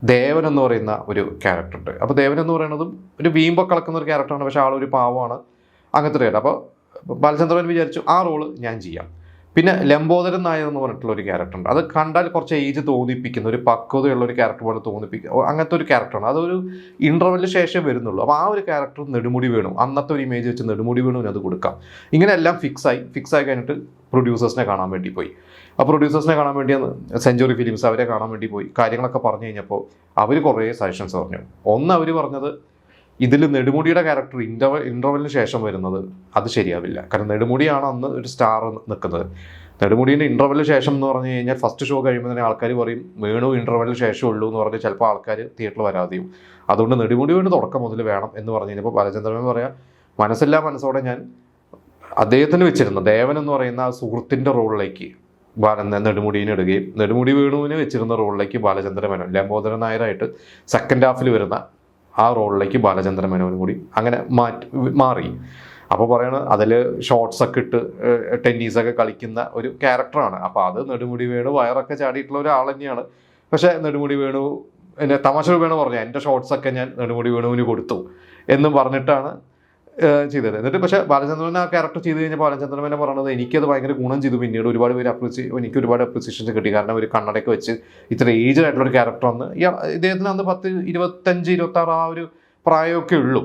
ദേവൻ എന്ന് പറയുന്ന ഒരു ക്യാരക്ടറുണ്ട്. അപ്പോൾ ദേവൻ എന്ന് പറയുന്നതും ഒരു വീമ്പൊക്കെ കളക്കുന്ന ഒരു ക്യാരക്ടറാണ്. പക്ഷേ ആളൊരു പാവമാണ്. അങ്ങനത്തെ ഒരു ക്യാരക്ടർ. അപ്പോൾ ബാലചന്ദ്രൻ വിചാരിച്ചു ആ റോള് ഞാൻ ചെയ്യാം. പിന്നെ ലംബോദരൻ നായർ എന്ന് പറഞ്ഞിട്ടുള്ള ഒരു ക്യാരക്ടറുണ്ട്. അത് കണ്ടാൽ കുറച്ച് ഏജ് തോന്നിപ്പിക്കുന്ന ഒരു പക്വതയുള്ള ഒരു ക്യാരക്ടർ പോലെ തോന്നിപ്പിക്കുക, അങ്ങനത്തെ ഒരു ക്യാരക്ടറാണ്. അതൊരു ഇൻ്റർവെല്ലിന് ശേഷം വരുന്നുള്ളൂ. അപ്പോൾ ആ ഒരു ക്യാരക്ടർ നെടുമുടി വേണു, അന്നത്തെ ഒരു ഇമേജ് വെച്ച് നെടുമുടി വേണുവിന് അത് കൊടുക്കാം. ഇങ്ങനെ എല്ലാം ഫിക്സായി കഴിഞ്ഞിട്ട് പ്രൊഡ്യൂസേഴ്സിനെ കാണാൻ വേണ്ടി പോയി. ആ പ്രൊഡ്യൂസേഴ്സിനെ കാണാൻ വേണ്ടി സെഞ്ചുറി ഫിലിംസ് അവരെ കാണാൻ വേണ്ടി പോയി. കാര്യങ്ങളൊക്കെ പറഞ്ഞു കഴിഞ്ഞപ്പോൾ അവർ കുറേ സജഷൻസ് പറഞ്ഞു. ഒന്ന് അവർ പറഞ്ഞത് ഇതിൽ നെടുമുടിയുടെ ക്യാരക്ടർ ഇൻ്റർവെല്ലിന് ശേഷം വരുന്നത് അത് ശരിയാവില്ല. കാരണം നെടുമുടിയാണ് അന്ന് ഒരു സ്റ്റാർ നിൽക്കുന്നത്. നെടുമുടീൻ്റെ ഇൻ്റർവെല്ലിന് ശേഷം എന്ന് പറഞ്ഞു കഴിഞ്ഞാൽ ഫസ്റ്റ് ഷോ കഴിയുമ്പോൾ തന്നെ ആൾക്കാർ പറയും വേണു ഇൻ്റർവെല്ലിന് ശേഷം ഉള്ളൂ എന്ന് പറഞ്ഞ് ചിലപ്പോൾ ആൾക്കാർ തിയേറ്ററിൽ വരാതെയും. അതുകൊണ്ട് നെടുമുടി വേണു തുടക്കം മുതൽ വേണം എന്ന് പറഞ്ഞു കഴിഞ്ഞപ്പോൾ ബാലചന്ദ്രൻ പറയാം മനസ്സില്ലാ മനസ്സോടെ ഞാൻ അദ്ദേഹത്തിന് വെച്ചിരുന്ന ദേവൻ എന്ന് പറയുന്ന ആ സുഹൃത്തിൻ്റെ റോളിലേക്ക് നെടുമുടീനെ ഇടുകയും നെടുമുടി വേണുവിന് വെച്ചിരുന്ന റോളിലേക്ക് ബാലചന്ദ്ര മേനോൻ ലംബോദരൻ നായരായിട്ട് സെക്കൻഡ് ഹാഫിൽ വരുന്ന ആ റോളിലേക്ക് ബാലചന്ദ്ര മേനോനും കൂടി അങ്ങനെ മാറി. അപ്പോൾ പറയണത് അതിൽ ഷോർട്സൊക്കെ ഇട്ട് ടെന്നീസൊക്കെ കളിക്കുന്ന ഒരു ക്യാരക്ടറാണ്. അപ്പോൾ അത് നെടുമുടി വേണു വയറൊക്കെ ചാടിയിട്ടുള്ള ഒരാൾ തന്നെയാണ്. പക്ഷേ നെടുമുടി വേണു എന്നെ തമാശ രൂപേണ പറഞ്ഞു എൻ്റെ ഷോർട്സൊക്കെ ഞാൻ നെടുമുടി വേണുവിന് കൊടുത്തു എന്ന് പറഞ്ഞിട്ടാണ് ചെയ്തത്. എന്നിട്ട് പക്ഷേ ബാലചന്ദ്രൻ ആ ക്യാരക്ടർ ചെയ്ത് കഴിഞ്ഞപ്പോൾ ബാലചന്ദ്രൻ തന്നെ പറഞ്ഞത് എനിക്കത് ഭയങ്കര ഗുണം ചെയ്തു. പിന്നീട് ഒരുപാട് പേര് എനിക്ക് ഒരുപാട് അപ്രിസിയേഷൻസ് കിട്ടി. കാരണം ഒരു കണ്ണടയൊക്കെ വെച്ച് ഇത്ര ഏജ്ഡ് ആയിട്ടുള്ള ഒരു ക്യാരക്ടർ വന്ന് ഇദ്ദേഹത്തിന് അന്ന് 25-26 ആ ഒരു പ്രായമൊക്കെ ഉള്ളൂ.